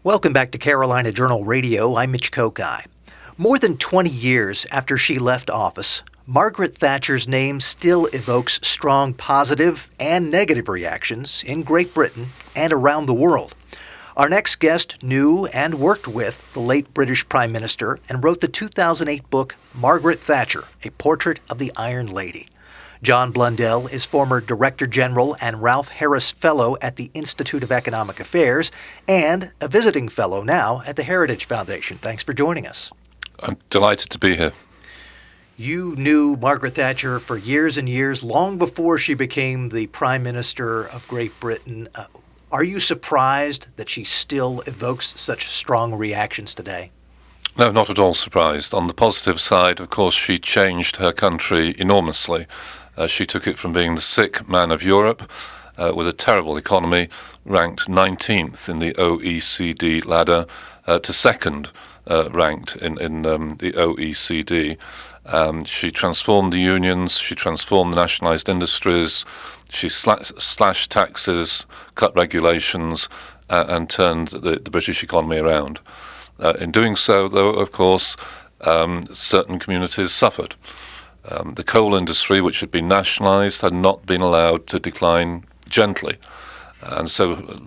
Welcome back to Carolina Journal Radio. I'm Mitch Kokai. More than 20 years after she left office, Margaret Thatcher's name still evokes strong positive and negative reactions in Great Britain and around the world. Our next guest knew and worked with the late British Prime Minister and wrote the 2008 book Margaret Thatcher, A Portrait of the Iron Lady. John Blundell is former Director General and Ralph Harris Fellow at the Institute of Economic Affairs and a visiting fellow now at the Heritage Foundation. Thanks for joining us. I'm delighted to be here. You knew Margaret Thatcher for years and years, long before she became the Prime Minister of Great Britain. Are you surprised that she still evokes such strong reactions today? No, not at all surprised. On the positive side, of course, she changed her country enormously. She took it from being the sick man of Europe, with a terrible economy, ranked 19th in the OECD ladder, to second ranked in the OECD. She transformed the unions, she transformed the nationalised industries, she slashed taxes, cut regulations, and turned the British economy around. In doing so, though, of course, certain communities suffered. The coal industry, which had been nationalised, had not been allowed to decline gently. And so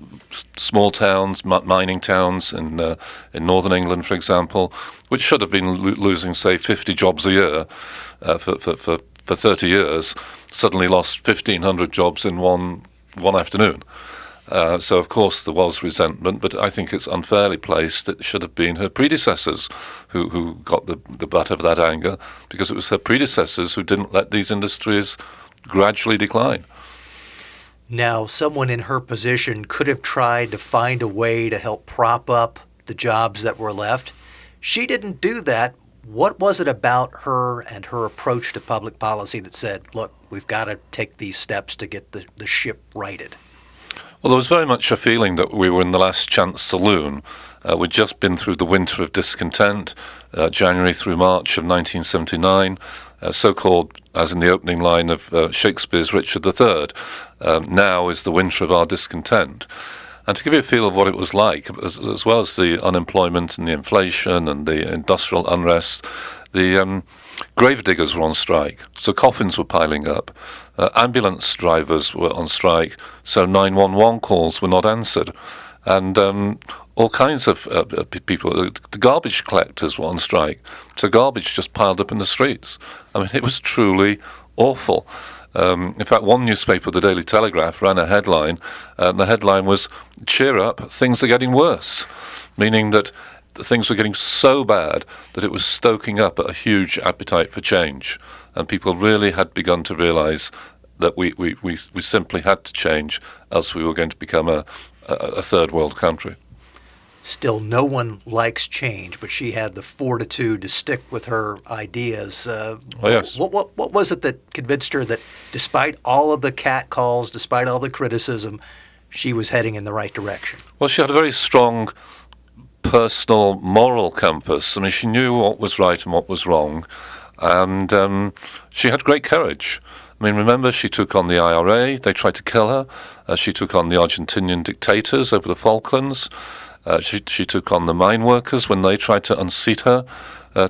small towns, mining towns in northern England, for example, which should have been losing, say, 50 jobs a year for 30 years, suddenly lost 1,500 jobs in one afternoon. So, of course, there was resentment, but I think it's unfairly placed. It should have been her predecessors who got the butt of that anger, because it was her predecessors who didn't let these industries gradually decline. Now, someone in her position could have tried to find a way to help prop up the jobs that were left. She didn't do that. What was it about her and her approach to public policy that said, look, we've got to take these steps to get the ship righted? Well, there was very much a feeling that we were in the last chance saloon. We'd just been through the Winter of Discontent, January through March of 1979, so-called, as in the opening line of Shakespeare's Richard III, now is the winter of our discontent. And to give you a feel of what it was like, as well as the unemployment and the inflation and the industrial unrest, the gravediggers were on strike, so coffins were piling up. Ambulance drivers were on strike, so 911 calls were not answered. And all kinds of people, the garbage collectors were on strike, so garbage just piled up in the streets. I mean, it was truly awful. In fact, one newspaper, the Daily Telegraph, ran a headline, and the headline was, "Cheer up, things are getting worse," meaning that things were getting so bad that it was stoking up a huge appetite for change. And people really had begun to realise that we simply had to change, else we were going to become a third world country. Still, no one likes change, but she had the fortitude to stick with her ideas. Yes. What was it that convinced her that despite all of the catcalls, despite all the criticism, she was heading in the right direction? Well, she had a very strong personal moral compass. I mean, she knew what was right and what was wrong, and she had great courage. I mean, remember, she took on the IRA, they tried to kill her. She took on the Argentinian dictators over the Falklands. She took on the mine workers when they tried to unseat her.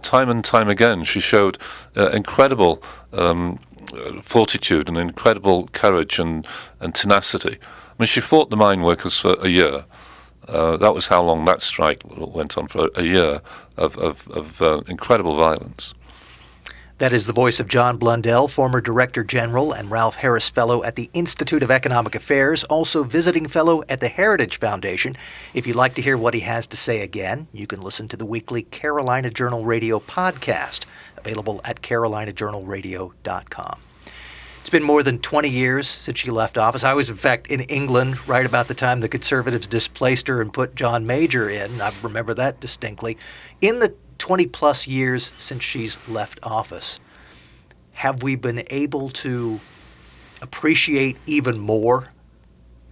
Time and time again, she showed incredible fortitude and incredible courage and tenacity. I mean, she fought the mine workers for a year. That was how long that strike went on, for a year of incredible violence. That is the voice of John Blundell, former Director General and Ralph Harris Fellow at the Institute of Economic Affairs, also visiting fellow at the Heritage Foundation. If you'd like to hear what he has to say again, you can listen to the weekly Carolina Journal Radio podcast, available at carolinajournalradio.com. It's been more than 20 years since she left office. I was, in fact, in England right about the time the Conservatives displaced her and put John Major in. I remember that distinctly. In the 20-plus years since she's left office, have we been able to appreciate even more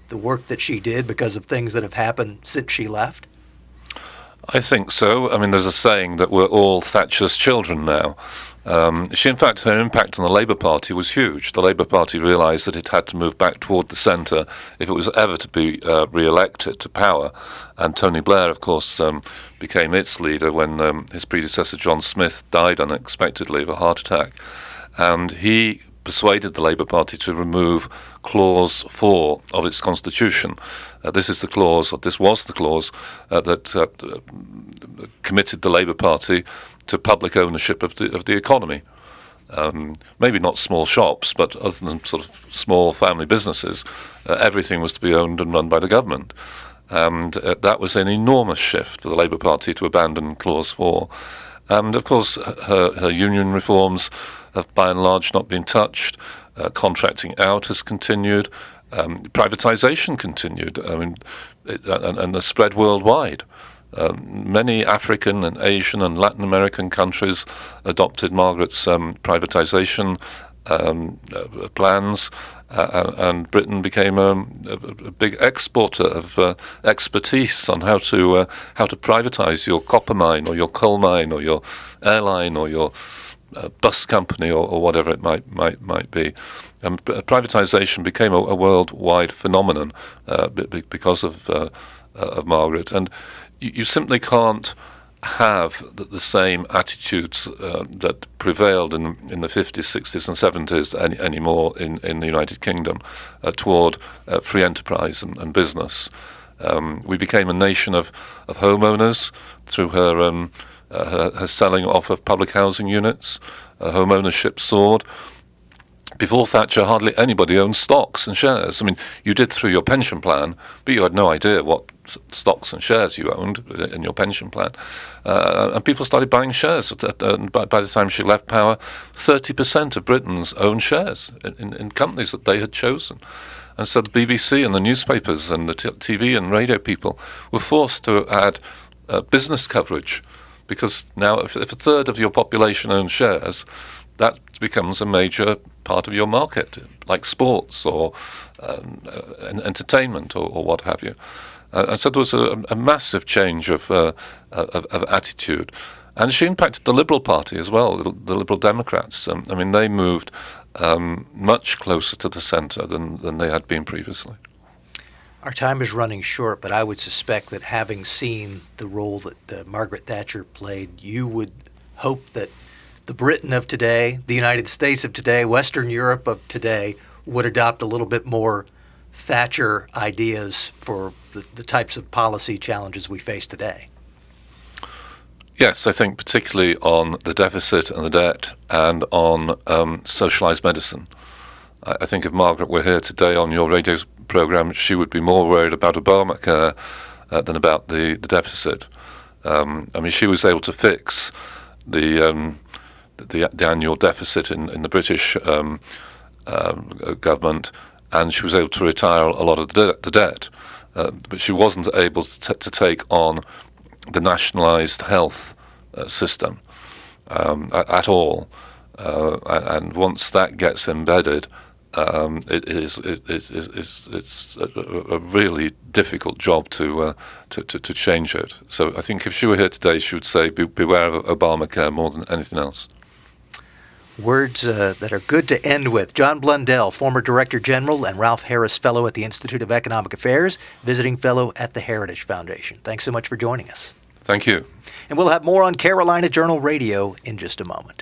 the work that she did because of things that have happened since she left? I think so. I mean, there's a saying that we're all Thatcher's children now. In fact, her impact on the Labour Party was huge. The Labour Party realised that it had to move back toward the centre if it was ever to be re-elected to power. And Tony Blair, of course, became its leader when his predecessor John Smith died unexpectedly of a heart attack. And he persuaded the Labour Party to remove Clause 4 of its constitution. This was the clause that committed the Labour Party to public ownership of the economy. Maybe not small shops, but other than sort of small family businesses, everything was to be owned and run by the government. And that was an enormous shift for the Labour Party to abandon Clause 4. And of course, her union reforms have by and large not been touched. Contracting out has continued. Privatisation continued. And the spread worldwide. Many African and Asian and Latin American countries adopted Margaret's privatisation plans, and Britain became a big exporter of expertise on how to privatise your copper mine or your coal mine or your airline or your bus company or whatever it might be. Privatisation became a worldwide phenomenon because of Margaret, and you simply can't have the same attitudes that prevailed in the 50s, 60s and 70s anymore in the United Kingdom toward free enterprise and business. We became a nation of homeowners through her selling off of public housing units. Home ownership soared. Before Thatcher, hardly anybody owned stocks and shares. I mean, you did through your pension plan, but you had no idea what stocks and shares you owned in your pension plan. And people started buying shares. And by the time she left power, 30% of Britons owned shares in companies that they had chosen. And so the BBC and the newspapers and the TV and radio people were forced to add business coverage, because now if a third of your population owns shares, that becomes a major part of your market, like sports or entertainment or what have you. And so there was a massive change of attitude. And she impacted the Liberal Party as well, the Liberal Democrats. I mean, they moved much closer to the centre than they had been previously. Our time is running short, but I would suspect that having seen the role that Margaret Thatcher played, you would hope that the Britain of today, the United States of today, Western Europe of today would adopt a little bit more Thatcher ideas for the types of policy challenges we face today. Yes, I think particularly on the deficit and the debt and on socialised medicine. I think if Margaret were here today on your radio programme, she would be more worried about Obamacare than about the deficit. I mean, she was able to fix the annual deficit in the British government, and she was able to retire a lot of the debt. But she wasn't able to take on the nationalised health system at all. And once that gets embedded, it's a really difficult job to change it. So I think if she were here today, she would say beware of Obamacare more than anything else. Words that are good to end with. John Blundell, former Director General and Ralph Harris Fellow at the Institute of Economic Affairs, visiting fellow at the Heritage Foundation. Thanks so much for joining us. Thank you. And we'll have more on Carolina Journal Radio in just a moment.